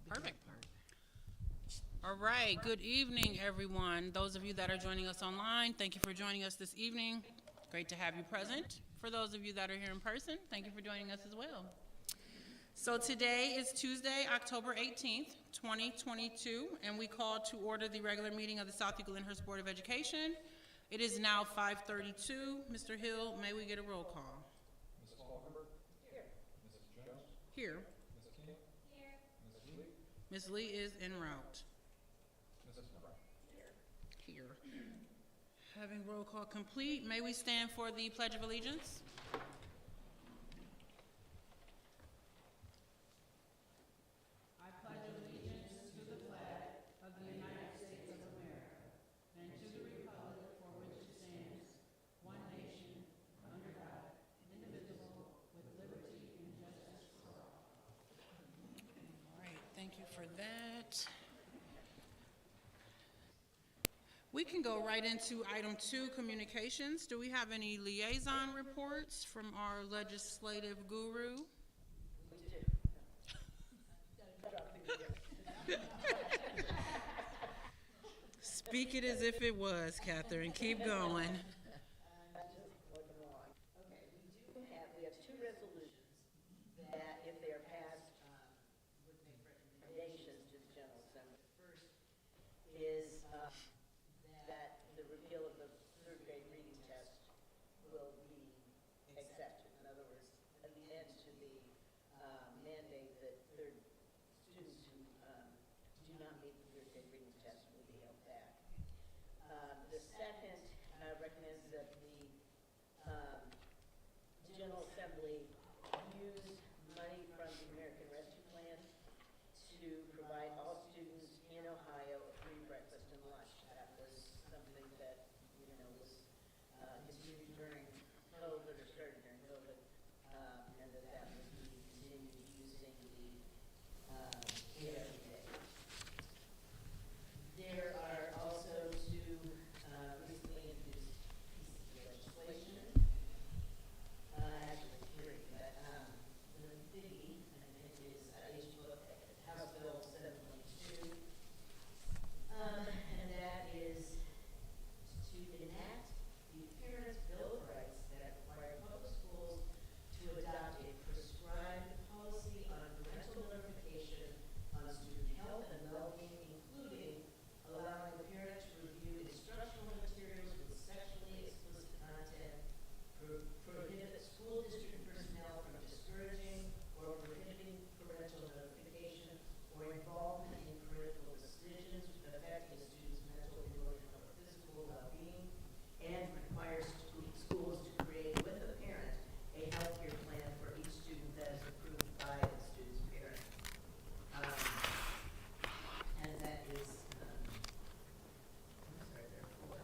Perfect. All right. Good evening, everyone. Those of you that are joining us online, thank you for joining us this evening. Great to have you present. For those of you that are here in person, thank you for joining us as well. So today is Tuesday, October 18th, 2022, and we call to order the regular meeting of the South Euclid-Lyndhurst Board of Education. It is now 5:32. Mr. Hill, may we get a roll call? Ms. Falkenberg? Here. Mrs. Jones? Here. Ms. King? Here. Mrs. Lee? Ms. Lee is en route. Mrs. Brown? Here. Having roll call complete, may we stand for the Pledge of Allegiance? I pledge allegiance to the flag of the United States of America and to the republic for which it stands, one nation, under God, indivisible, with liberty and justice for all. All right, thank you for that. We can go right into item 2, communications. Do we have any liaison reports from our legislative guru? Speak it as if it was, Catherine. Keep going. Just looking along. Okay, we have two resolutions that, if they are passed, would make recommendations to the General Assembly. First is that the repeal of the third grade reading test will be accepted. In other words, an end to the mandate that students who do not meet the third grade reading test will be held back. The second recommends that the General Assembly use money from the American Rescue Plan to provide all students in Ohio a free breakfast and lunch. That was something that, was continued during COVID, or started during COVID, and that would be continued using the ARP. There are also two recently introduced pieces of legislation, actually three, but the biggie, and it is House Bill 722, and that is to enact the Parents' Bill of Rights that require public schools to adopt a prescribed policy on parental notification on student health and well-being, including allowing the parent to review instructional materials with sexually explicit content, prohibit school district personnel from discouraging or prohibiting parental notification or involvement in parental decisions affecting a student's mental, emotional, or physical well-being, and requires schools to create with the parent a healthcare plan for each student that is approved by the student's parent. And that is, I'm sorry, there are four.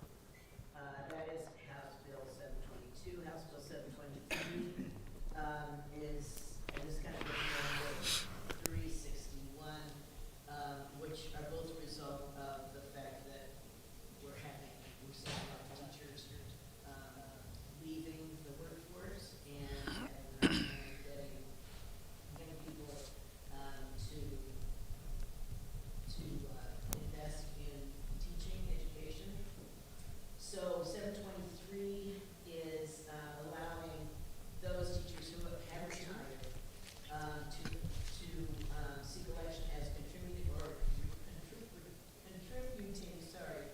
That is House Bill 722. House Bill 723 is, and this kind of goes along with 361, which are both a result of the fact that we're seeing a lot of teachers leaving the workforce and getting people to invest in teaching education. So 723 is allowing those teachers who have retired to seek election as contributing for a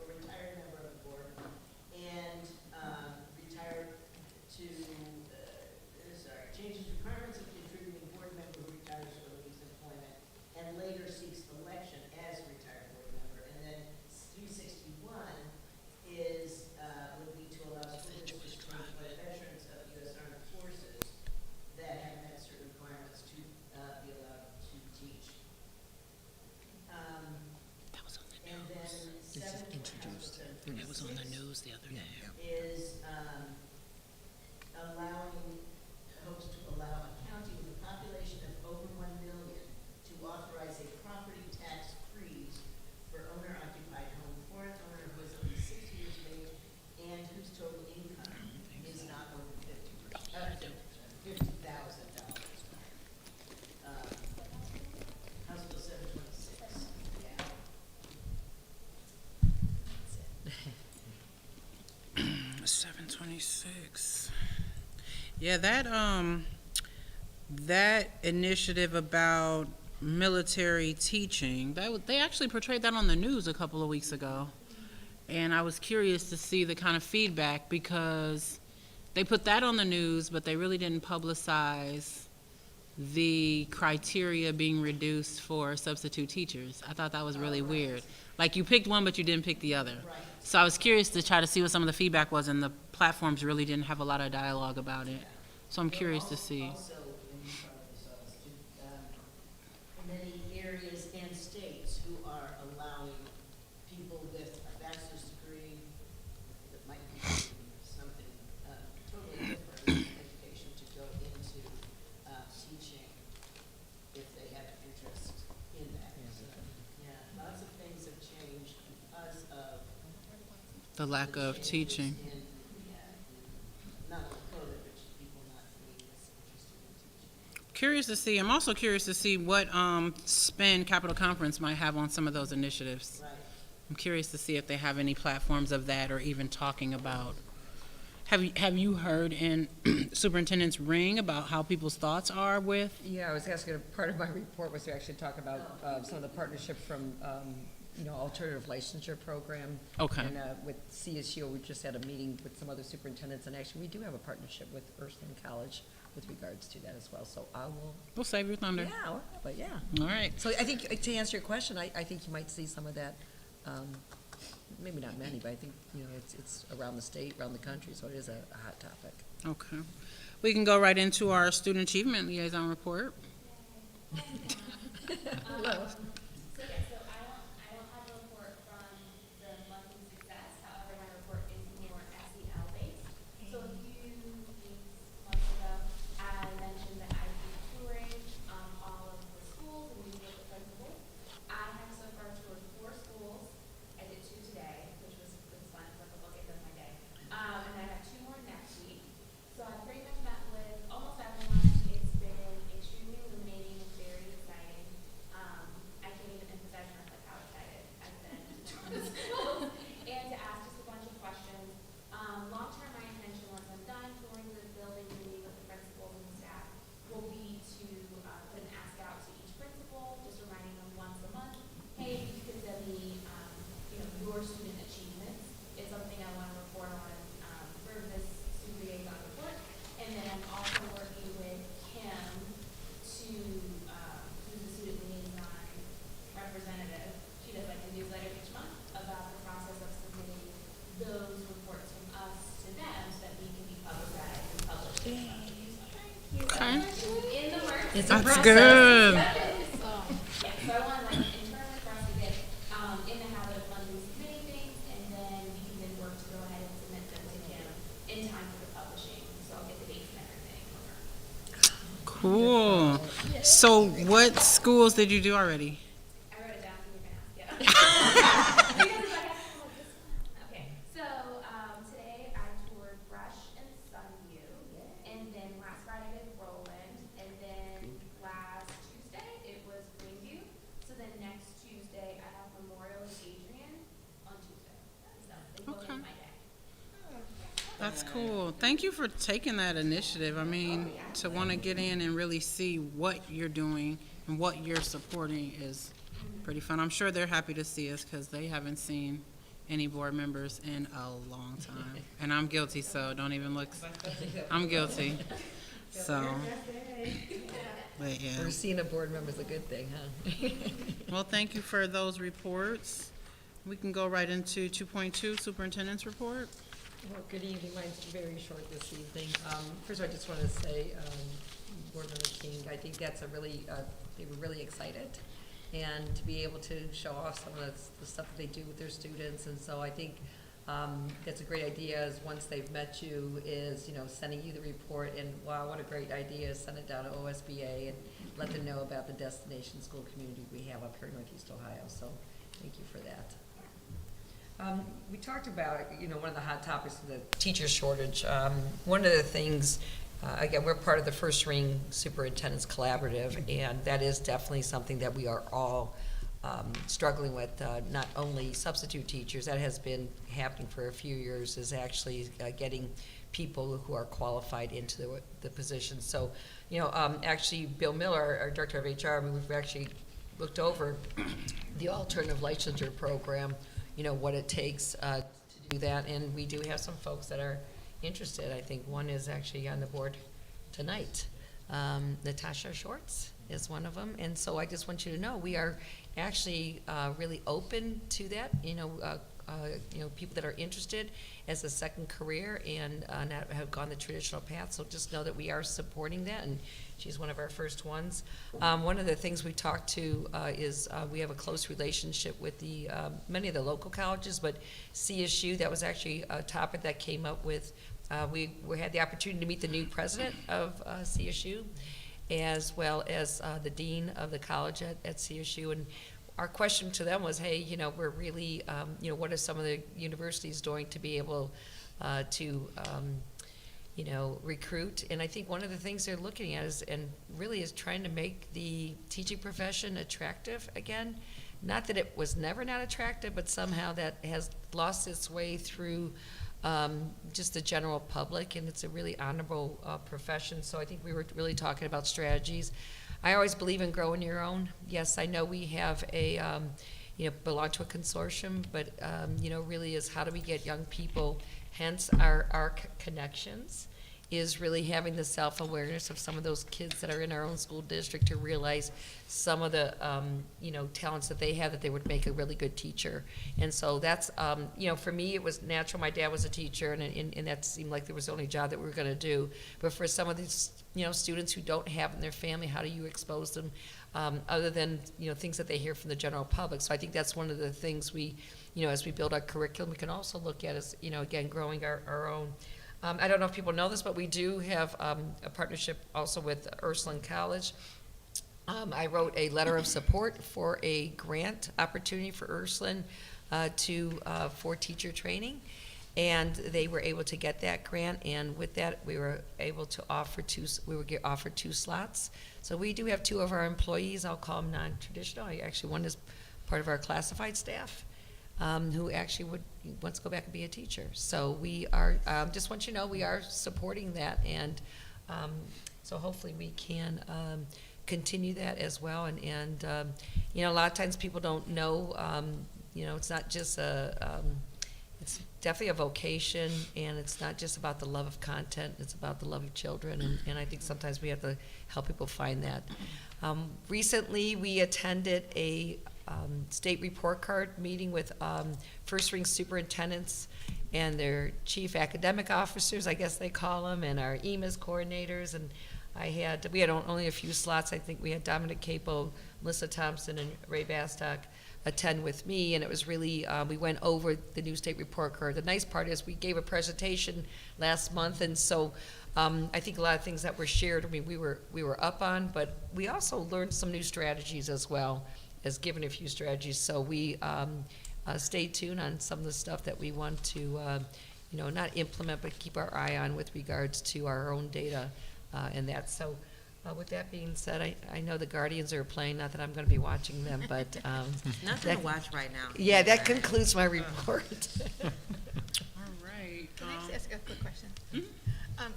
retired member of the board, and retired to changes requirements of contributing board member who retires or leaves employment and later seeks election as a retired board member. And then 361 is would be to allow school districts to employ veterans of U.S. Armed Forces that have met certain requirements to be allowed to teach. That was on the And then news. seven, Introduced. It was on the news the other day. is hopes to allow a county with a population of over 1 million to authorize a property tax freeze for owner-occupied home for an owner who is at least 60 years of age and whose total income is not over $50,000. House Bill 726 26. Yeah, that initiative about military teaching, they actually portrayed that on the news a couple of weeks ago. And I was curious to see the kind of feedback, because they put that on the news, but they really didn't publicize the criteria being reduced for substitute teachers. I thought that was really weird. Like, you picked one, but you didn't pick the other. Right. So I was curious to try to see what some of the feedback was, and the platforms really didn't have a lot of dialogue about it. So I'm curious to see. Also, many areas and states who are allowing people with a bachelor's degree that might be something totally different education to go into teaching if they have an interest in that. So, yeah, lots of things have changed because of The lack of teaching. in, not only COVID, but just people not being as interested in teaching. Curious to see. I'm also curious to see what spin Capital Conference might have on some of those initiatives. Right. I'm curious to see if they have any platforms of that, or even talking about. Have you heard in Superintendent's Ring about how people's thoughts are with? Yeah, I was asking, part of my report was to actually talk about some of the partnership from, alternative licensure program. Okay. And with CSU, we just had a meeting with some other superintendents, and actually, we do have a partnership with Ursuline College with regards to that as well, so I will. We'll save your thunder. Yeah, but yeah. All right. So I think, to answer your question, I think you might see some of that, maybe not many, but I think, it's around the state, around the country, so it is a hot topic. Okay. We can go right into our Student Achievement Liaison Report. Hello. So I don't have a report from the monthly success. However, my report is more SEL based. So a few weeks, months ago, I mentioned that I do touring all of the schools and meeting with the principals. I have so far toured 4 schools. I did 2 today, which was fun. So I'll get done my day. And I have 2 more next week. So I pretty much met with almost everyone. It's been extremely illuminating and very exciting. I can't even emphasize enough like how excited I've been to talk to schools and to ask just a bunch of questions. Long term, my intention, once I'm done touring the building and meeting with the principals and the staff, will be to put an ask out to each principal, just reminding them once a month, hey, if you could send me, your student achievements. It's something I want to report on for this super liaison report. And then I'm also working with Kim to, who's the student liaison representative. She does like a newsletter each month about the process of submitting those reports from us to them so that we can be publicized and published. Okay. In the works. It's a That's process. good. Yeah, so I want internally for us to get in the habit of monthly submitting things, and then we can then work to go ahead and submit them to Kim in time for the publishing. So I'll get the dates and everything from her. Cool. So what schools did you do already? I wrote it down so you can ask. Yeah. Because I have to come up with this one. Okay. So today I toured Brush and Sunview, and then last Friday I did Roland, and then last Tuesday it was Greenview. So then next Tuesday I have Memorial and Adrian on Tuesday. So they both Okay. make my day. That's cool. Thank you for taking that initiative. I mean, to want to get in and really see what you're doing and what you're supporting is pretty fun. I'm sure they're happy to see us, because they haven't seen any board members in a long time. And I'm guilty, so don't even look. I'm guilty. So, but yeah. We're seeing a board member's a good thing, huh? Well, thank you for those reports. We can go right into 2.2, Superintendent's Report. Well, good evening. Mine's very short this evening. First, I just want to say, Board Member King, I think that's they were really excited. And to be able to show off some of the stuff that they do with their students. And so I think that's a great idea, is once they've met you, is, sending you the report. And wow, what a great idea, send it down to OSBA and let them know about the destination school community we have up here in Northeast Ohio. So thank you for that. We talked about, one of the hot topics of the teacher shortage. One of the things, again, we're part of the First Ring Superintendent's Collaborative, and that is definitely something that we are all struggling with. Not only substitute teachers, that has been happening for a few years, is actually getting people who are qualified into the position. So, actually, Bill Miller, our Director of HR, I mean, we've actually looked over the alternative licensure program, what it takes to do that, and we do have some folks that are interested. I think one is actually on the board tonight. Natasha Schwartz is one of them, and so I just want you to know, we are actually really open to that, people that are interested as a second career and not have gone the traditional path, so just know that we are supporting that, and she's one of our first ones. One of the things we talked to is we have a close relationship with the many of the local colleges, but CSU, that was actually a topic that came up with, we had the opportunity to meet the new president of CSU, as well as the dean of the college at CSU, and our question to them was, hey, we're really, what are some of the universities doing to be able to, recruit? And I think one of the things they're looking at is trying to make the teaching profession attractive again. Not that it was never not attractive, but somehow that has lost its way through just the general public, and it's a really honorable profession. So I think we were really talking about strategies. I always believe in growing your own. Yes, I know we have a, belong to a consortium, but, really is how do we get young people, hence our connections, is really having the self-awareness of some of those kids that are in our own school district to realize some of the, talents that they have that they would make a really good teacher. And so that's, for me, it was natural. My dad was a teacher, and that seemed like there was the only job that we were going to do. But for some of these, students who don't have it in their family, how do you expose them other than, things that they hear from the general public? So I think that's one of the things we, as we build our curriculum, we can also look at as, again, growing our own. I don't know if people know this, but we do have a partnership also with Ursuline College. I wrote a letter of support for a grant opportunity for Ursuline for teacher training, and they were able to get that grant. And with that, we were able to offer offered 2 slots. So we do have 2 of our employees. I'll call them non-traditional. One is part of our classified staff. Who actually wants to go back and be a teacher. So we are, just want you to know, we are supporting that, and so hopefully we can continue that as well. And a lot of times people don't know, it's not just it's definitely a vocation, and it's not just about the love of content, it's about the love of children, and I think sometimes we have to help people find that. Recently, we attended a state report card meeting with first-ring superintendents and their chief academic officers, I guess they call them, and our EMAS coordinators. And we had only a few slots. I think we had Dominic Capo, Melissa Thompson, and Ray Bastock attend with me, and it was really, we went over the new state report card. The nice part is we gave a presentation last month, and so I think a lot of things that were shared, we were up on, but we also learned some new strategies as well, as given a few strategies. So we stay tuned on some of the stuff that we want to, not implement, but keep our eye on with regards to our own data and that. So with that being said, I know the Guardians are playing, not that I'm going to be watching them, but Nothing to watch right now. yeah, that concludes my report. All right. Can I just ask a quick question?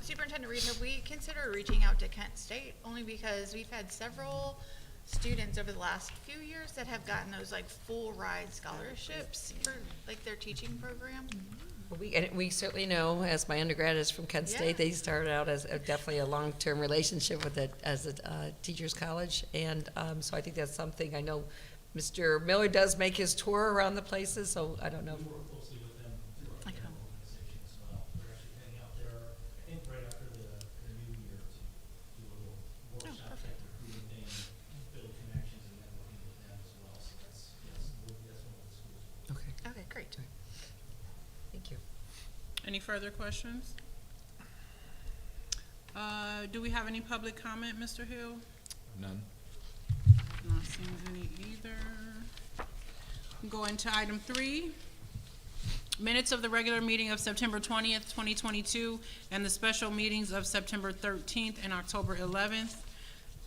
Superintendent Reed, have we considered reaching out to Kent State? Only because we've had several students over the last few years that have gotten those full ride scholarships for their teaching program. We certainly know, as my undergrad is from Kent State, they started out as definitely a long-term relationship with it as a teacher's college, and so I think that's something. I know Mr. Miller does make his tour around the places, so I don't know. We work closely with them through our general organization as well. We're actually heading out there, I think, right after the new year to do a little workshop type recruiting thing, build connections and networking with them as well. So that's one of the schools. Okay, Okay, great. thank you. Any further questions? Do we have any public comment, Mr. Hill? None. Not seeing any either. Go into item 3. Minutes of the regular meeting of September 20th, 2022, and the special meetings of September 13th and October 11th.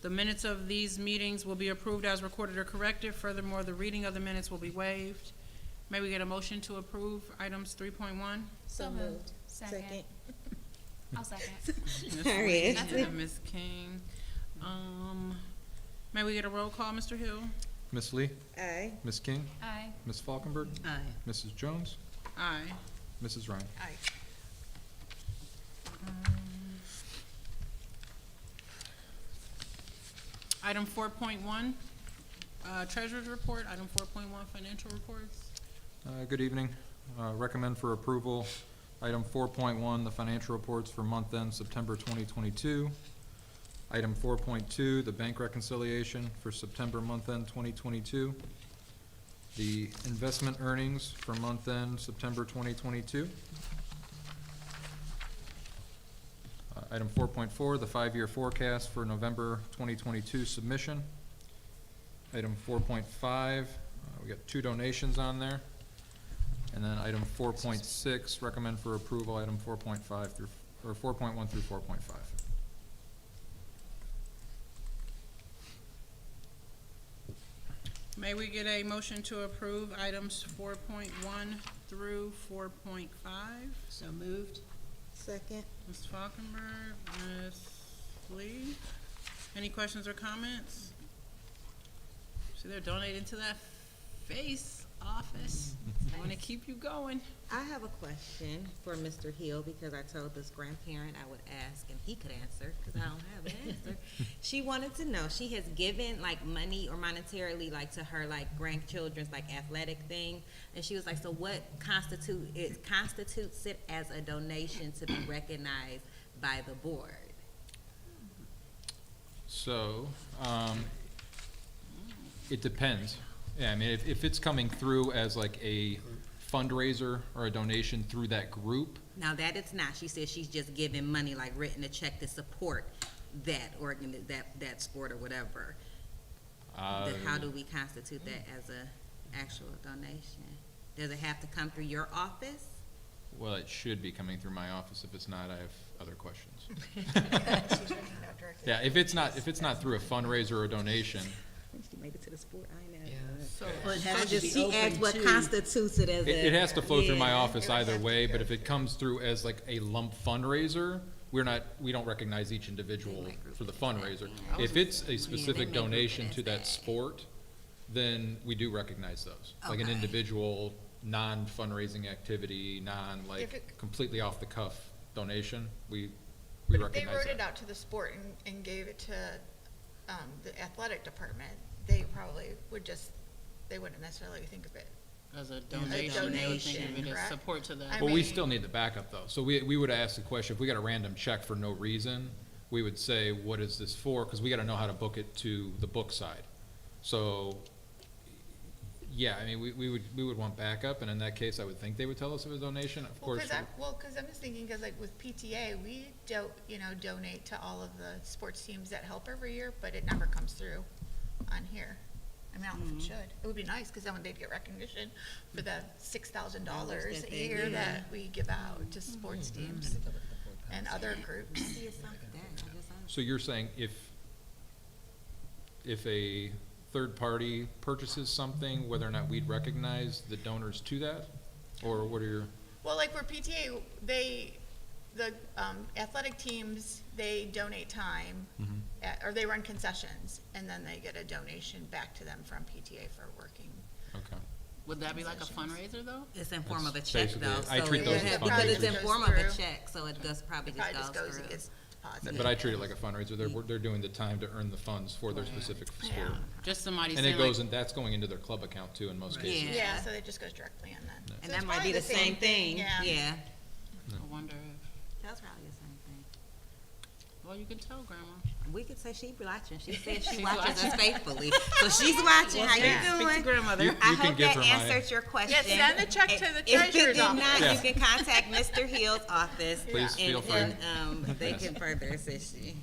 The minutes of these meetings will be approved as recorded or corrected. Furthermore, the reading of the minutes will be waived. May we get a motion to approve items 3.1? So moved. Second. I'll second. Ms. There Lee he is. and Ms. King. May we get a roll call, Mr. Hill? Ms. Lee? Aye. Ms. King? Aye. Ms. Falkenberg? Aye. Mrs. Jones? Aye. Mrs. Ryan? Aye. Item 4.1, Treasurer's Report. Item 4.1, Financial Reports. Good evening. Recommend for approval, item 4.1, the financial reports for month end September 2022. Item 4.2, the bank reconciliation for September month end 2022. The investment earnings for month end September 2022. Item 4.4, the 5-year forecast for November 2022 submission. Item 4.5, we got 2 donations on there. And then item 4.6, recommend for approval, item 4.5 through, or 4.1 through 4.5. May we get a motion to approve items 4.1 through 4.5? So moved. Second. Ms. Falkenberg, Ms. Lee. Any questions or comments? See, they're donating to that face office. I want to keep you going. I have a question for Mr. Hill, because I told this grandparent I would ask and he could answer, because I don't have an answer. She wanted to know, she has given like money or monetarily like to her like grandchildren's like athletic thing, and she was like, so what constitutes it as a donation to be recognized by the board? So, it depends. Yeah, I mean, if it's coming through as like a fundraiser or a donation through that group, Now that it's not, she says she's just giving money, like written a check to support that that sport or whatever. How do we constitute that as a actual donation? Does it have to come through your office? well, it should be coming through my office. If it's not, I have other questions. Yeah, if it's not through a fundraiser or a donation, She made it to the sport, I know. So, But it I has to just, be she asked open what to- constitutes it as it has to flow through my Yeah. office either way, but if it comes through as like a lump fundraiser, we don't recognize each individual for the fundraiser. If it's a specific group it donation as to that that. sport, then we do recognize those. Like an Okay. individual, non-fundraising activity, If it- completely off-the-cuff donation, we But if recognize they wrote it that. out to the sport and gave it to, the athletic department, they probably would just, they wouldn't necessarily think of it. as a donation, they would think of it donation, as correct? support to that. I But we mean- still need the backup though. So we would ask the question, if we got a random check for no reason, we would say, what is this for? Because we got to know how to book it to the book side. So, yeah, I mean, we would want backup, and in that case, I would think they would tell us it was a donation, of Well, course. cause I'm just thinking, cause like with PTA, we donate to all of the sports teams that help every year, but it never comes through on here. I mean, I don't know if it should. It would be nice, cause then they'd get recognition for the $6,000 that a they year do. that we give out to sports teams and other groups. See, it's something that, I guess I- So you're saying if a third party purchases something, whether or not we'd recognize the donors to that? Or what are your, Well, like for PTA, the athletic teams, they donate time, or they run concessions, and then they get a donation back to them from PTA for working. okay. Would that be like a Concessions. fundraiser though? It's in form of a That's check basically though, it. I so treat it those would as have, because it's in fundraisers. form of a Goes check, so it just probably It just probably just goes goes and through. gets deposited. But I treat it like a fundraiser. They're doing the time to earn the funds for their specific sport. Yeah. Just somebody And saying it goes, like, and that's going into their club account too in most Right. cases. Yeah, so it just goes directly in then. So And it's that might probably be the same thing, Yeah. yeah. I wonder if, That's probably the same thing. well, you can tell grandma. We could say she watching, she said she She's watches us watching. faithfully, so she's watching, how Yeah. you Speak to doing? grandmother. You I can hope give that her my- answered your question. Yeah, send the check to the If it treasurer's did office. not, Yeah. you can contact Mr. Hill's office. Please feel free. And, they can further assist you.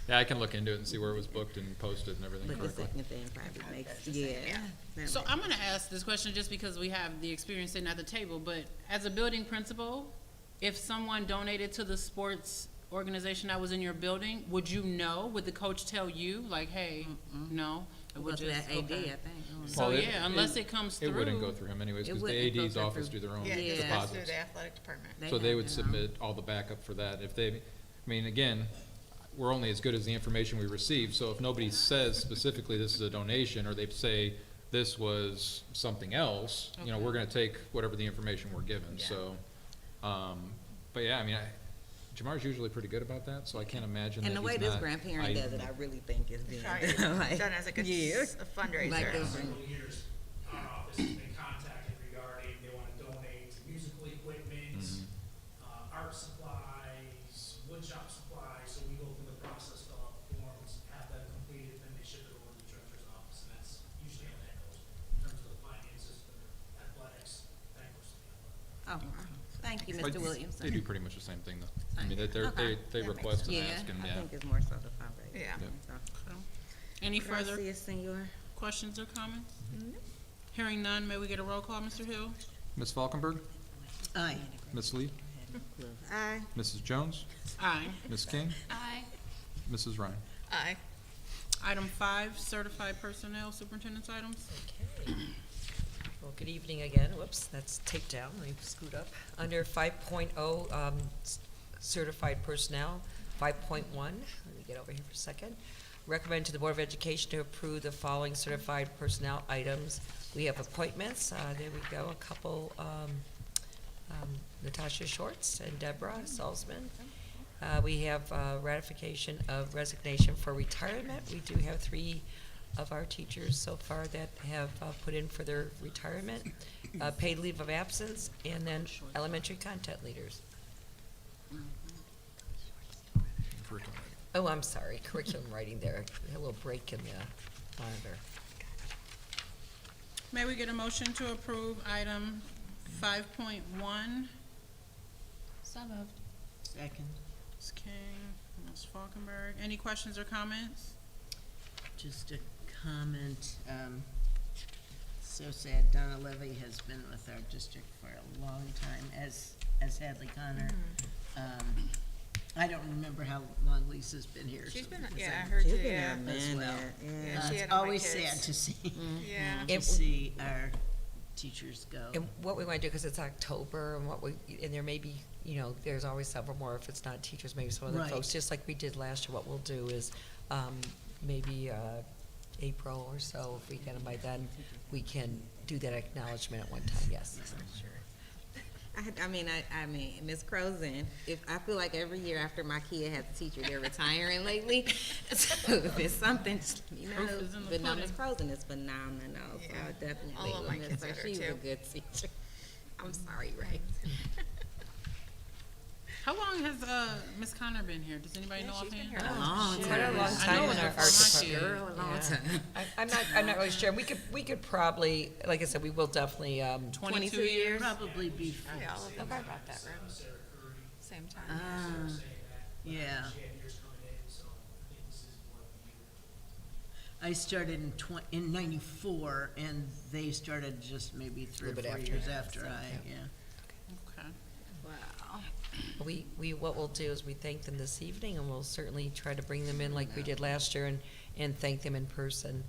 Yeah, I can look into it and see where it was booked and posted and everything But the correctly. second thing probably makes, yeah. that So makes- I'm gonna ask this question just because we have the experience sitting at the table, but as a building principal, if someone donated to the sports organization that was in your building, would you know? Would the coach tell you, like, hey, no? It Go would to that just, AD, I okay. think. So, Well, yeah, unless it comes It through. wouldn't go through him anyways, It because wouldn't the go AD's through. office do their own Yeah, it just goes through deposits. the athletic department. So they would have to know. submit all the backup for that. If they, I mean, again, we're only as good as the information we receive, so if nobody says specifically this is a donation, or they say this was something else, you know, we're gonna take whatever the information we're given, so. But yeah, I mean, Jamar's usually pretty good about that, so I can't imagine that And the he's way this not- grandparent does it, I really think is being Sorry, done. Like, done as a good yeah. a fundraiser. Like a- Several years, our office has been contacted regarding, they wanna donate musical equipment, art supplies, wood shop supplies, so we go through the process, fill out the forms, have that completed, then they ship it over to the treasurer's office, and that's usually how that goes, in terms of the finances for athletics, that goes to the athletic. Oh, thank you, But Mr. Williams. They do pretty much the same thing, though. I mean, Okay. they request and ask, and I yeah. think it's more so the fundraiser. Yeah. So. Any further Gracias, senor. questions or comments? Hearing none, may we get a roll call, Mr. Hill? Ms. Falkenberg, Aye. Ms. Lee, Aye. Mrs. Jones, Aye. Ms. King, Aye. Mrs. Ryan. Aye. Item 5, certified personnel, superintendent's items. Okay. Well, good evening again. Whoops, that's taped down. Let me scoot up. Under 5.0, certified personnel, 5.1, let me get over here for a second. Recommend to the Board of Education to approve the following certified personnel items. We have appointments, there we go, a couple, Natasha Shorts and Deborah Salzman. We have ratification of resignation for retirement. We do have 3 of our teachers so far that have put in for their retirement, paid leave of absence, and then elementary content leaders. Oh, I'm sorry, curriculum writing there, a little break in the monitor. May we get a motion to approve item 5.1? So moved. Second. Ms. King, Ms. Falkenberg. Any questions or comments? Just a comment, so sad, Donna Levy has been with our district for a long time, as Hadley Connor. I don't remember how long Lisa's been here. She's so been, because yeah, I'm- her too, You've been yeah. there a As well. minute, yeah. Yeah, she It's had all my always kids. sad to see, Yeah. to It- see our teachers go. And what we want to do, because it's October, and there may be, you know, there's always several more, if it's not teachers, maybe some other Right. folks, just like we did last year, what we'll do is, maybe, April or so, if we can, by then, we can do that acknowledgement at one time, yes. I mean, Ms. Crozen, I feel like every year after my kid has a teacher, they're retiring lately. So if it's something, you know, Proof is in the but no, Ms. pudding. Crozen is phenomenal, so Yeah. I definitely All of will my miss kids her. are there, She was a too. good teacher. I'm sorry, Ray. How long has Ms. Connor been here? Does anybody know she's been offhand? here A long Quite a time. long I time know in it our before art my department. kid. Girl, a long Yeah. time. I'm not really sure, we could probably, like I said, we will definitely, 22 years? Probably be, Probably all of them are about that room. Same time. ah, yeah. She had years coming in, so I think this is what the year. I started in '94, and they started just maybe 3 or Little bit 4 after. years after I, yeah. Okay. Wow. What we'll do is we thank them this evening, and we'll certainly try to bring them in like we did last year, and thank them in person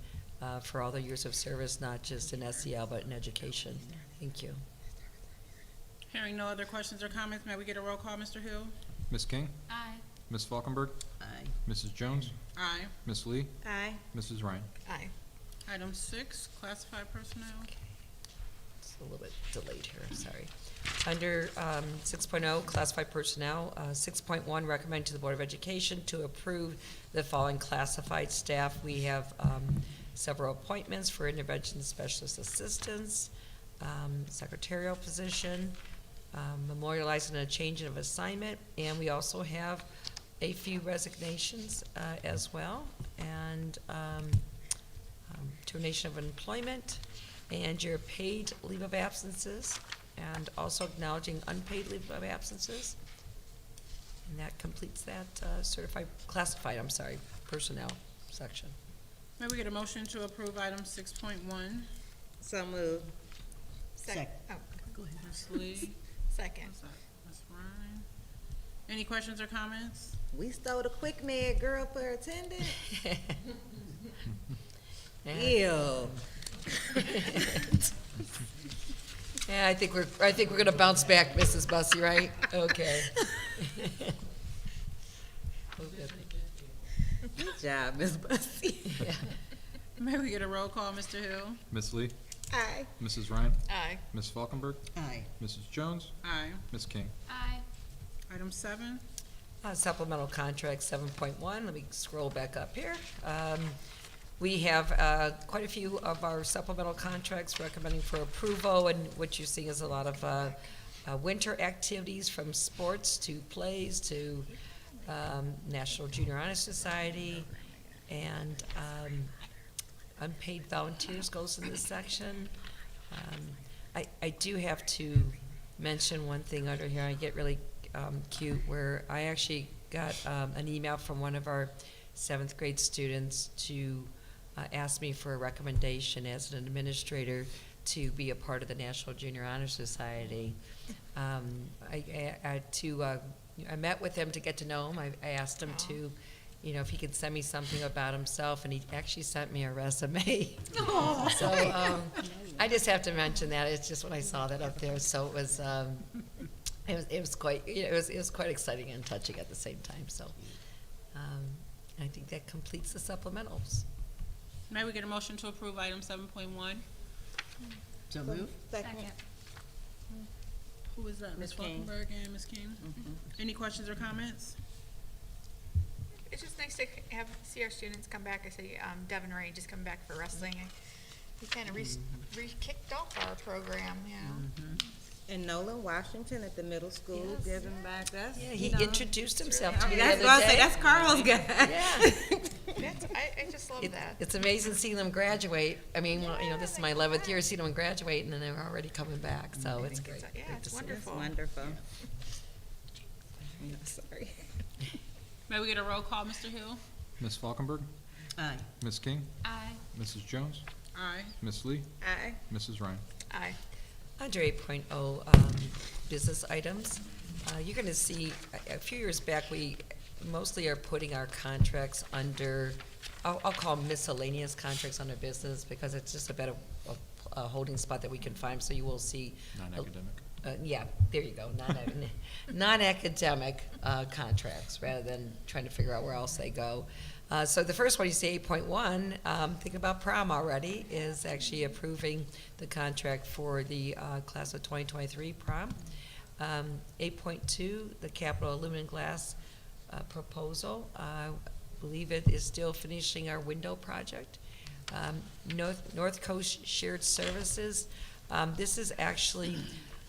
for all their years of service, not just in SEL, but in education. Thank you. Hearing no other questions or comments, may we get a roll call, Mr. Hill? Ms. King, Aye. Ms. Falkenberg, Aye. Mrs. Jones, Aye. Ms. Lee, Aye. Mrs. Ryan. Aye. Item 6, classified personnel. It's a little bit delayed here, sorry. Under 6.0, classified personnel, 6.1, recommend to the Board of Education to approve the following classified staff. We have several appointments for intervention specialist assistants, secretarial position, memorializing a change of assignment, and we also have a few resignations as well, and termination of employment, and your paid leave of absences, and also acknowledging unpaid leave of absences. And that completes that classified personnel section. May we get a motion to approve item 6.1? So moved. Oh, Go ahead. Ms. Lee? second. What's that? Ms. Ryan? Any questions or comments? We stole the quick med girl for attendant. Yeah. Ew. Yeah, I think we're gonna bounce back, Mrs. Bussey, right? Okay. job, Ms. Bussey. May we get a roll call, Mr. Hill? Ms. Lee? Aye. Mrs. Ryan? Aye. Ms. Falkenberg? Aye. Mrs. Jones? Aye. Ms. King? Aye. Item 7. Supplemental contract 7.1, let me scroll back up here. We have quite a few of our supplemental contracts recommending for approval, and what you're seeing is a lot of winter activities, from sports to plays to National Junior Honor Society, and unpaid volunteers goes in this section. I do have to mention one thing under here. I get really cute, where I actually got an email from one of our 7th grade students to ask me for a recommendation as an administrator to be a part of the National Junior Honor Society. I met with him to get to know him. I asked him to, if he could send me something about himself, and he actually sent me a resume. So I just have to mention that. It's just when I saw that up there. So it was quite, it was quite exciting and touching at the same time. So I think that completes the supplementals. May we get a motion to approve item 7.1? So move. Second. Who is that? Ms. Ms. King. Falkenberg and Ms. King? Any questions or comments? It's just nice to see our students come back. I see Devin Ray just come back for wrestling. He kind of re-kicked off our program, And Nolan Washington at the middle school Yes. giving back. That's, Yeah, you he know, introduced himself to me the that's other what I say. day. That's Carl's guy. Yeah. I just love that. It's amazing seeing them graduate. I mean, well, this is my 11th year seeing them graduate, and then they're already coming back, so it's great. Yeah, Great it's to see. That's wonderful. wonderful. I'm sorry. May we get a roll call, Mr. Hill? Ms. Falkenberg? Aye. Ms. King? Aye. Mrs. Jones? Aye. Ms. Lee? Aye. Mrs. Ryan? Aye. Under 8.0, business items, you're going to see, a few years back, we mostly are putting our contracts under, I'll call miscellaneous contracts under business, because it's just a better holding spot that we can find, so you will see. Non-academic. Yeah, there you go, non-academic contracts, rather than trying to figure out where else they go. So the first one, you see 8.1, thinking about prom already, is actually approving the contract for the class of 2023 prom. 8.2, the Capital Aluminum Glass proposal. I believe it is still finishing our window project. North Coast Shared Services. This is actually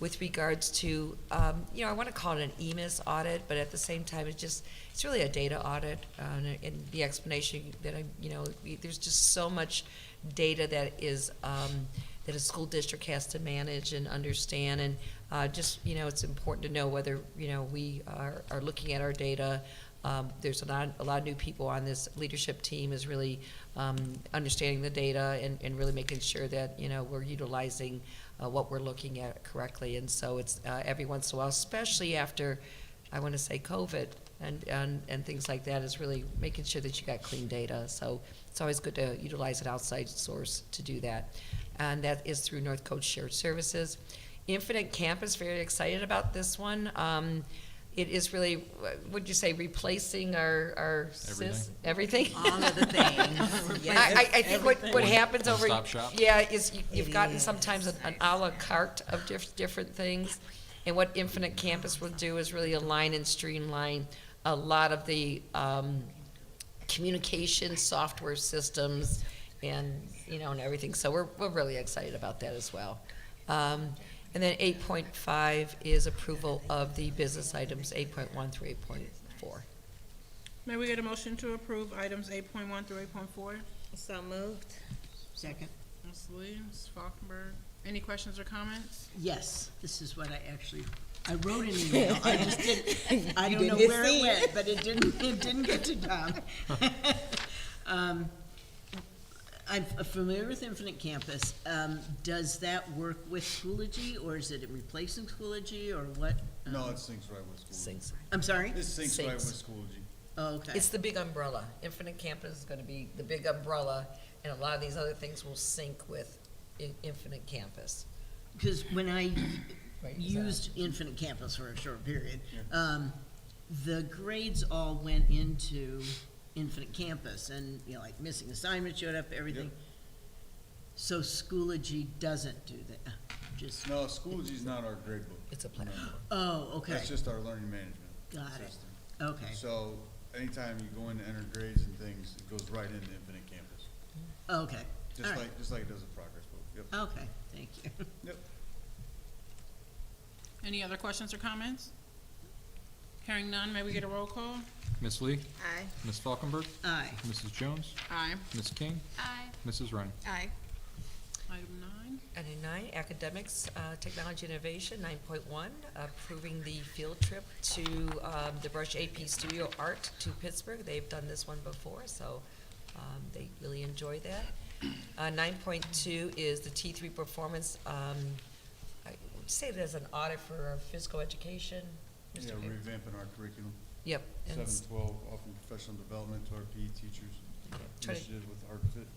with regards to, I want to call it an EMIS audit, but at the same time, it's really a data audit. And the explanation that there's just so much data that is, that a school district has to manage and understand. And it's important to know whether, we are looking at our data. There's a lot of new people on this leadership team, is really understanding the data and really making sure that, we're utilizing what we're looking at correctly. And so it's every once in a while, especially after, I want to say, COVID and things like that, is really making sure that you got clean data. So it's always good to utilize an outside source to do that. And that is through North Coast Shared Services. Infinite Campus, very excited about this one. It is really, would you say, replacing our everything? All of the things. Yes. I think what happens over, One-stop shop. yeah, is you've It gotten is. sometimes an à la carte of different things. And what Infinite Campus will do is really align and streamline a lot of the communication software systems and, and everything. So we're really excited about that as well. And then 8.5 is approval of the business items, 8.1 through 8.4. May we get a motion to approve items 8.1 through 8.4? So moved. Second. Ms. Lee, Ms. Falkenberg, any questions or comments? Yes, this is what I wrote an email. I just didn't, I You don't know didn't where see it went, but it didn't get to Tom. I'm familiar with Infinite Campus. Does that work with Schoology, or is it replacing Schoology, or what? No, it syncs right with Schoology. Sinks. I'm sorry? It syncs right Syncs. with Schoology. Oh, okay. It's the big umbrella. Infinite Campus is going to be the big umbrella, and a lot of these other things will sync with Infinite Campus. Because when I Right, used Infinite Campus for a short period, the grades all went into Infinite Campus, and, you know, like missing assignment showed up, everything. So Schoology doesn't do that, just, No, Schoology's not our grade book. It's a platform. oh, okay, That's just our learning management got it, system. okay, So anytime you go in to enter grades and things, it goes right into Infinite Campus. okay, Just all right, like, just like it does a progress book. Yep. okay, thank you. Yep. Any other questions or comments? Hearing none, may we get a roll call? Ms. Lee? Aye. Ms. Falkenberg? Aye, Mrs. Jones? Aye. Ms. King? Aye. Mrs. Ryan? Aye. Item 9. And in 9, academics, technology innovation, 9.1, approving the field trip to the Brush AP Studio Art to Pittsburgh. They've done this one before, so they really enjoy that. 9.2 is the T3 performance. I would say it as an audit for our physical education. Mr. Yeah, Gay? revamping our curriculum. Yep. and 7-12, offering professional development to our PE teachers. Try to- Initiative with Art Fit.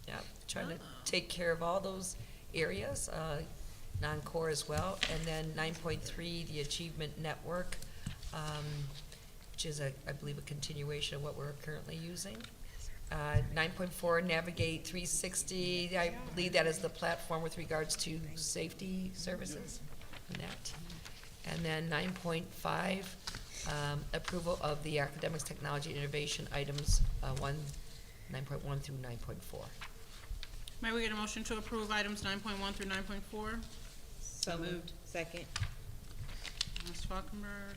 Yeah, trying to take care of all those areas, non-core as well. And then 9.3, the Achievement Network, which is, I believe, a continuation of what we're currently using. 9.4, Navigate 360, I believe that is the platform with regards to safety services and that. And then 9.5, approval of the academics, technology, innovation items, 9.1 through 9.4. May we get a motion to approve items 9.1 through 9.4? So moved. Second. Ms. Falkenberg,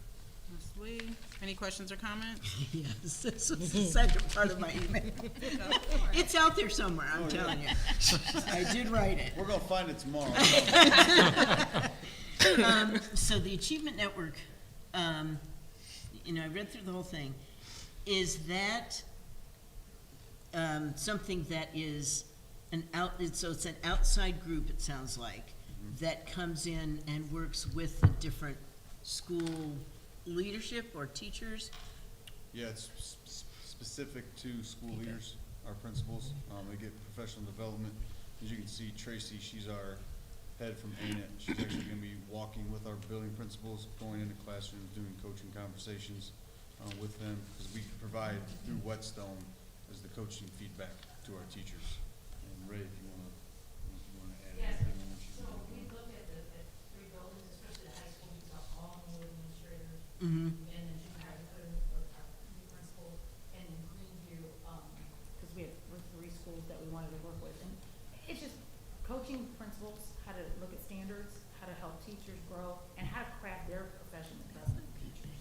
Ms. Lee, any questions or comments? yes, this was the second part of my email. It's out there somewhere, I'm telling you. I did write it. We're gonna find it tomorrow. So the Achievement Network, you know, I read through the whole thing. Is that something that is so it's an outside group, it sounds like, that comes in and works with the different school leadership or teachers? Yeah, it's specific to school leaders, our principals. They get professional development. As you can see, Tracy, she's our head from ANET. She's actually gonna be walking with our building principals, going into classrooms, doing coaching conversations with them, because we provide through Whetstone as the coaching feedback to our teachers. And Ray, if you wanna add Yes, anything on what so you're we doing. looked at the 3 buildings, especially the high school, we saw all new administrators, Mm-hmm. and then junior high, we put in for our new principal, and in Greenview, because we have 3 schools that we wanted to work with, and it's just coaching principals, how to look at standards, how to help teachers grow, and how to craft their profession the best of teachers.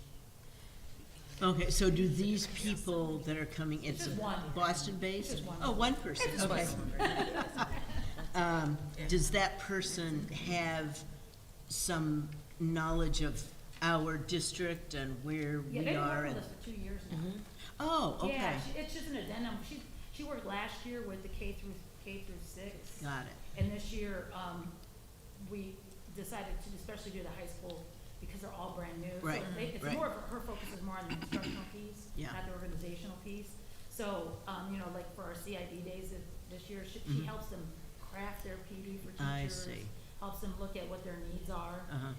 Okay, so do these people that are coming, it's Just one. Boston-based? Just one. Oh, one person, okay. Does that person have some knowledge of our district and where Yeah, we they've are? worked with And us for 2 years now. oh, okay, Yeah, it's just an addendum. She worked last year with the K through 6. got it. And this year, we decided to especially do the high school because they're all brand new. Right, So it's right. more of, her focus is more on the instructional piece, Yeah. not the organizational piece. So, you know, like for our CID days this year, she Mhm. helps them craft their PD for teachers. I see. Helps them look at what their needs are. Uh-huh,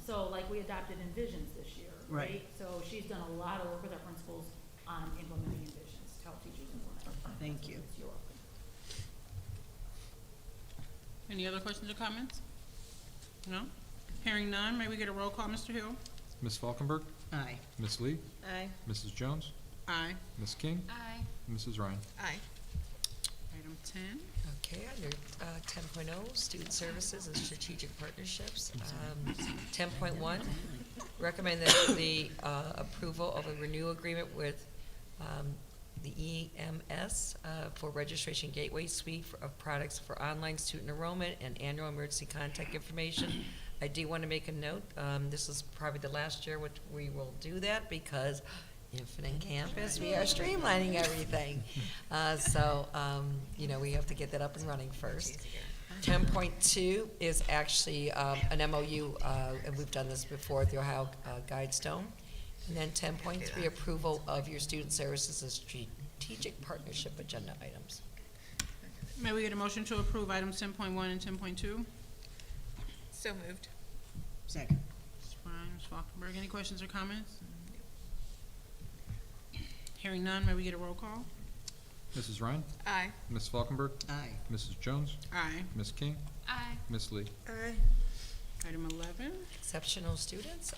So like we adopted Envisions this year, Right. right? So she's done a lot of work with our principals on implementing Envisions to help teachers implement. thank you. You're welcome. Any other questions or comments? No? Hearing none, may we get a roll call, Mr. Hill? Ms. Falkenberg? Aye. Ms. Lee? Aye. Mrs. Jones? Aye. Ms. King? Aye. Mrs. Ryan? Aye. Item 10. Okay, under 10.0, student services and strategic partnerships. 10.1, recommend that the approval of a renewal agreement with the EMS for registration gateway suite of products for online student enrollment and annual emergency contact information. I do want to make a note, this is probably the last year which we will do that because Infinite Campus, we are streamlining everything. You know, we have to get that up and running first. 10.2 is actually an MOU, and we've done this before, the Ohio Guidestone. And then 10.3, approval of your student services and strategic partnership agenda items. May we get a motion to approve items 10.1 and 10.2? So moved. Second. Ms. Ryan, Ms. Falkenberg, any questions or comments? Hearing none, may we get a roll call? Mrs. Ryan? Aye. Ms. Falkenberg? Aye. Mrs. Jones? Aye. Ms. King? Aye. Ms. Lee? Item 11. Exceptional students,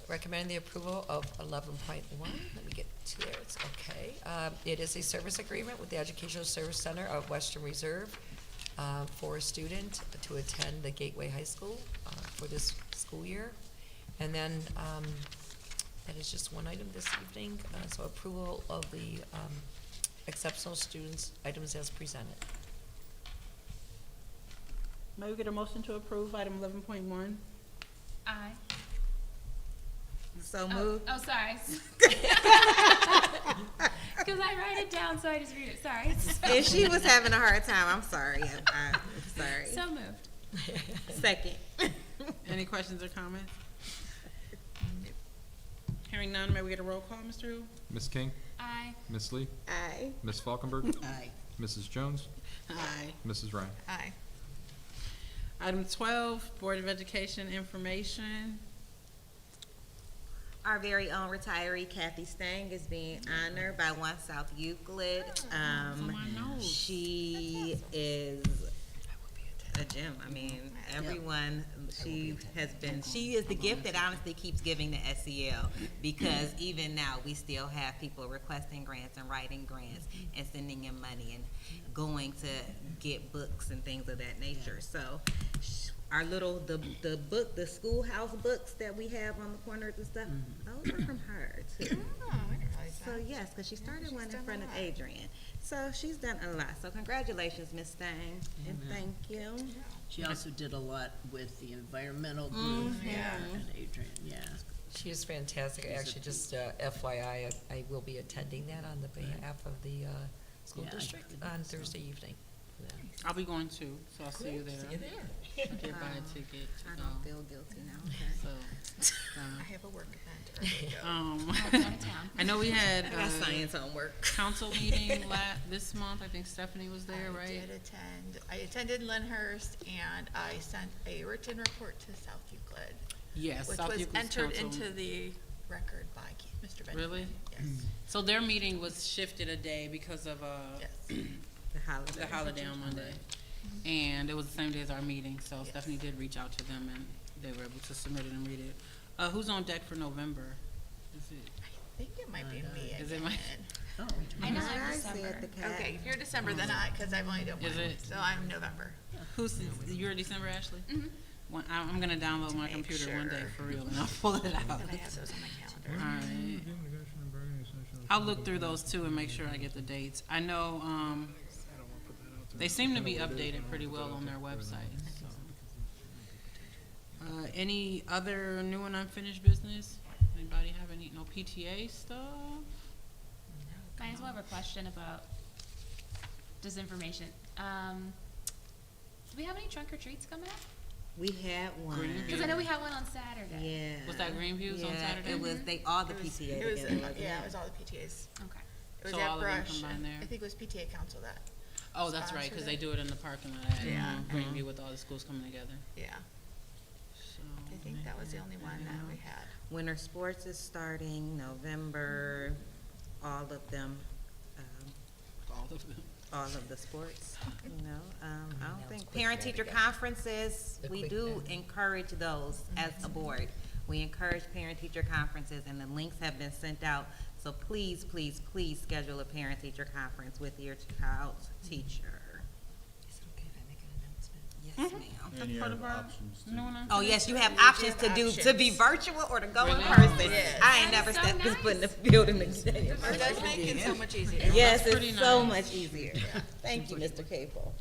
recommend the approval of 11.1. Let me get to there, it's okay. It is a service agreement with the Educational Service Center of Western Reserve for a student to attend the Gateway High School for this school year. And then that is just one item this evening, so approval of the exceptional students items as presented. May we get a motion to approve item 11.1? Aye. So moved. Oh, sorry. Because I write it down, so I just read it. Sorry. If she was having a hard time, I'm sorry. I'm sorry. So moved. Second. Any questions or comments? Hearing none, may we get a roll call, Mr. Hu? Ms. King? Aye. Ms. Lee? Aye. Ms. Falkenberg? Aye. Mrs. Jones? Aye. Mrs. Ryan? Aye. Item 12, Board of Education information. Our very own retiree Kathy Stang is being honored by One South Euclid. on my notes. She is a gem. I mean, everyone, she is the gift that honestly keeps giving to SEL, because even now, we still have people requesting grants and writing grants and sending in money and going to get books and things of that nature. So, our little, the book, the schoolhouse books that we have on the corners and stuff, those are from her too. Oh, I didn't realize So that. yes, because she started she's one in done a front of lot. Adrian. So she's done a lot. So congratulations, Miss Stang, and thank you. She also did a lot with the environmental group and Adrian, yeah. She is fantastic. Actually, just FYI, I will be attending that on the behalf of the school Yeah, I district did on so. Thursday evening. I'll be going too, so I'll see you there. I did buy a ticket to I go. don't feel guilty now. Okay. So, I have a work event early. Out of town. I know we had I got science homework. council meeting this month. I think Stephanie was there, I right? did attend. I attended Lyndhurst, and I sent a written report to South Euclid, Yes, which South was Euclid's entered council. into the record by Mr. Benjamin. Really? Yes. So their meeting was shifted a day because of Yes. The holiday. the holiday on Monday. And it was the same day as our meeting, so Yes. Stephanie did reach out to them and they were able to submit it and read it. Who's on deck for November? Is it? I think it might be me Is it again. my- Oh, I know What I'm I see December. at the cat. Okay, if you're December, then because I've only done one. Is it? So I'm November. You're December, Ashley? Mhm. I'm gonna download my Make computer one day sure. for real and I'll pull it out. Then I have those on my calendar. Alright. I'll look through those too and make sure I get the dates. I know, they seem to be updated pretty well on their website, so. Any other new and unfinished business? Anybody have any, no PTA stuff? I just have a question about just information. Do we have any trunk or treats coming up? We had one. Greenview. Because I know we had one on Saturday. Yeah. Was that Greenview's on Yeah, Saturday? it was, all the It was- PTA it was, together, wasn't yeah, it? it was all the PTAs. Okay. It was So at all of them Brush. combined there? I think it was PTA council that. Oh, that's right, cause sponsored they it. do it in the parking lot at Yeah. Greenview with all the schools coming together, Yeah, so. I think that was the only one that we had. Winter sports is starting November, all of them, All of them. all of the sports, you know. I don't think, quick parent-teacher bag. conferences, The we quick do bag. encourage those as a board. We encourage parent-teacher conferences, and the links have been sent out. So please, please, please schedule a parent-teacher conference with your child's teacher. Is it okay if I make an announcement? Yes, ma'am. And you part have of our options to. new and Oh, yes, you have options to do, to be options. virtual or to go in Really? person. Yes. I ain't That never is so stepped this foot in the nice. building again. It does make it so much easier. Yes, That's pretty it's so nice. much easier. Thank you, Mr. Capel.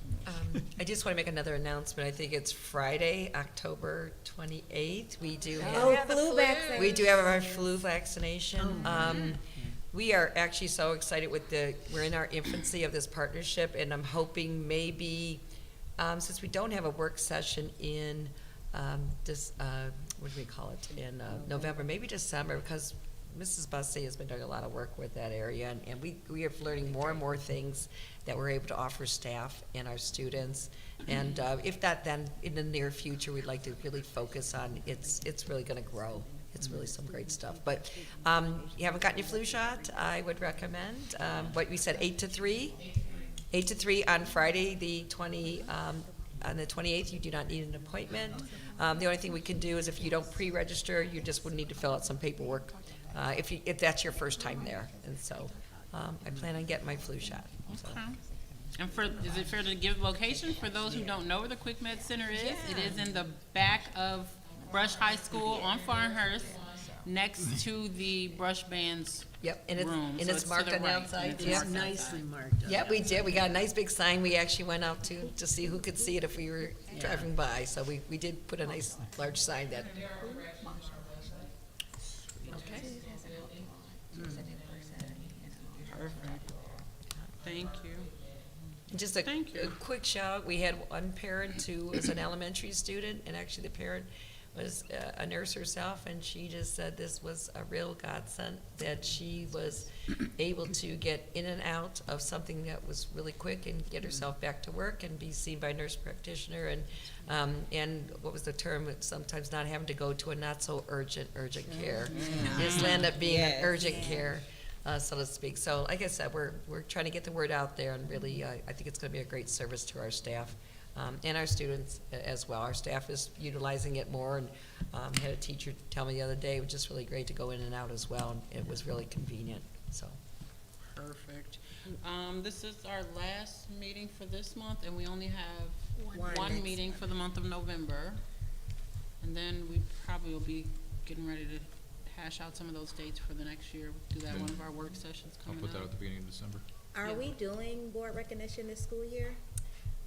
I just want to make another announcement. I think it's Friday, October 28th. We do have. Oh, yeah, the flu flu. vaccine. We do have our flu vaccination. We are actually so excited we're in our infancy of this partnership, and I'm hoping maybe, since we don't have a work session in, what do we call it, in November, maybe December, because Mrs. Bussey has been doing a lot of work with that area, and we are learning more and more things that we're able to offer staff and our students. And if not, then in the near future, we'd like to really focus on, it's really gonna grow. it's really some great stuff. But you haven't gotten your flu shot, I would recommend, what we said, 8 to 3? 8 to 3 on Friday, on the 28th, you do not need an appointment. The only thing we can do is if you don't pre-register, you just would need to fill out some paperwork, if that's your first time there. And so, I plan on getting my flu shot. So. Okay. And is it fair to give location for those who don't know where the Quick Med Center is? It is in the back of Brush High School on Farnhurst, next to the Brush Band's Yep, and it's, room. and So it's to marked the on the right. outside. It's Yep. marked Nicely outside. marked up. Yeah, we did. We got a nice big sign. We actually went out to see who could see it if we were driving by. So we did put a nice large sign that. Okay. Perfect. Thank you. And just Thank you. a quick shout out. We had one parent who was an elementary student, and actually the parent was a nurse herself, and she just said this was a real godsend, that she was able to get in and out of something that was really quick and get herself back to work and be seen by a nurse practitioner, and what was the term, sometimes not having to go to a not so urgent care. This will end up being an urgent care, so to speak. So like I said, we're trying to get the word out there, and really, I think it's gonna be a great service to our staff. And our students as well. Our staff is utilizing it more, and had a teacher tell me the other day, it was just really great to go in and out as well, and it was really convenient, so. Perfect. This is our last meeting for this month, and we only have one meeting for the month of November. And then we probably will be getting ready to hash out some of those dates for the next year. Do that one of our work sessions I'll coming put that up. at the beginning of December. Are we doing board recognition this school year?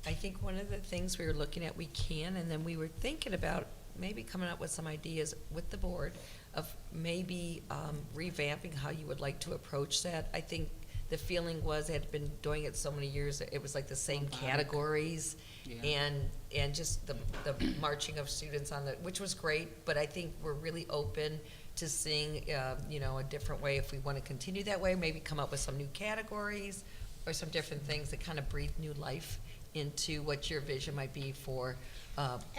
I think one of the things we were looking at, we can, and then we were thinking about maybe coming up with some ideas with the board of maybe revamping how you would like to approach that. I think the feeling was, had been doing it so many years, it was like the same categories, Yeah. and just the marching of students on the, which was great, but I think we're really open to seeing, you know, a different way. If we want to continue that way, maybe come up with some new categories or some different things that kind of breathe new life into what your vision might be for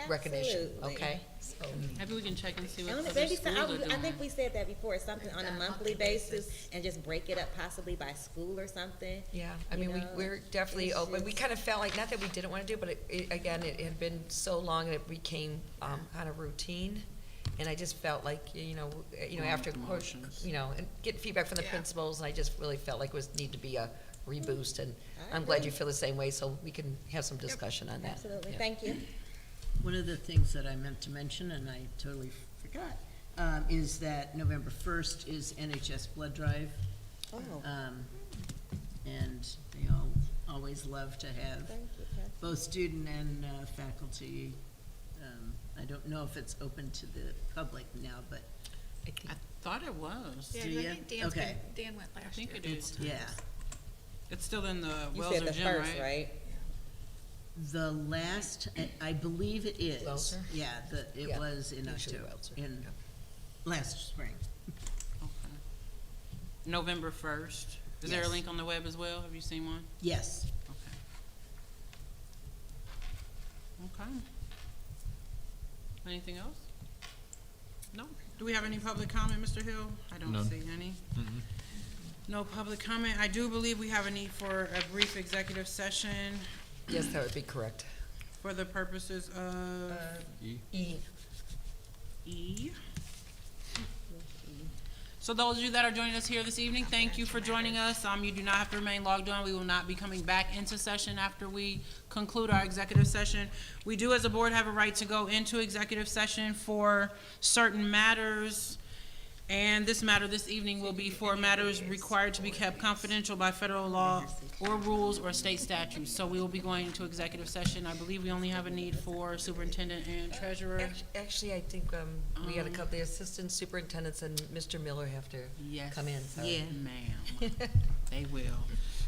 recognition, Absolutely. okay? So, Maybe we can check and see what And other maybe schools are doing. I think we said that before, something on a monthly basis, and just break it up possibly by school or something. yeah, I You mean, know, we're definitely it's open. We just- kind of felt like, not that we didn't want to do, but again, it had been so long and it became kind of routine. And I just felt like, after, of course, Emotions. and get feedback from the principals, and I just really felt like it was, need to be a reboost. And I I'm glad agree. you feel the same way, so we can have some discussion on that. Absolutely, Yeah. thank you. One of the things that I meant to mention, and I totally forgot, is that November 1st is NHS blood drive. Oh, And they all always love to have thank you, Kathy. both student and faculty. I don't know if it's open to the public now, but I think I thought it was. Yeah, Do I ya? think Dan's Okay. Dan went I last think year. it is. yeah. It's still in the You Wells said the Gym, first, right? right? The last, I believe it is. Welser? Yeah, it Yeah, was in usually October, Welser, in yeah. last spring. Okay. November 1st. Is there a Yes. link on the web as well? Have you seen one? Yes. Okay. Okay. Anything else? No? Do we have any public comment, Mr. Hill? I don't None. see any. Mm-mm. No public comment. I do believe we have a need for a brief executive session Yes, that would be correct. for the purposes of E? E. So those of you that are joining us here this evening, thank you for joining us. You do not have to remain logged on. We will not be coming back into session after we conclude our executive session. We do, as a board, have a right to go into executive session for certain matters. And this matter this evening will be for matters required to be kept confidential by federal law or rules or state statutes. So we will be going into executive session. I believe we only have a need for superintendent and treasurer. Actually, I think we got a couple, the assistant superintendents and Mr. Miller have to Yes. come in. So. Yeah. Ma'am, they will.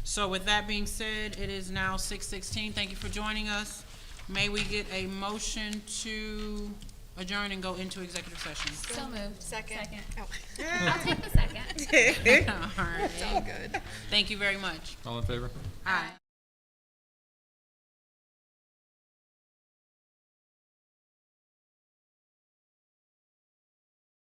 So with that being said, it is now 6:16. Thank you for joining us. May we get a motion to adjourn and go into executive session? So moved. Second. Oh, I'll take the second. All right. it's all good. Thank you very much. All in favor? Aye.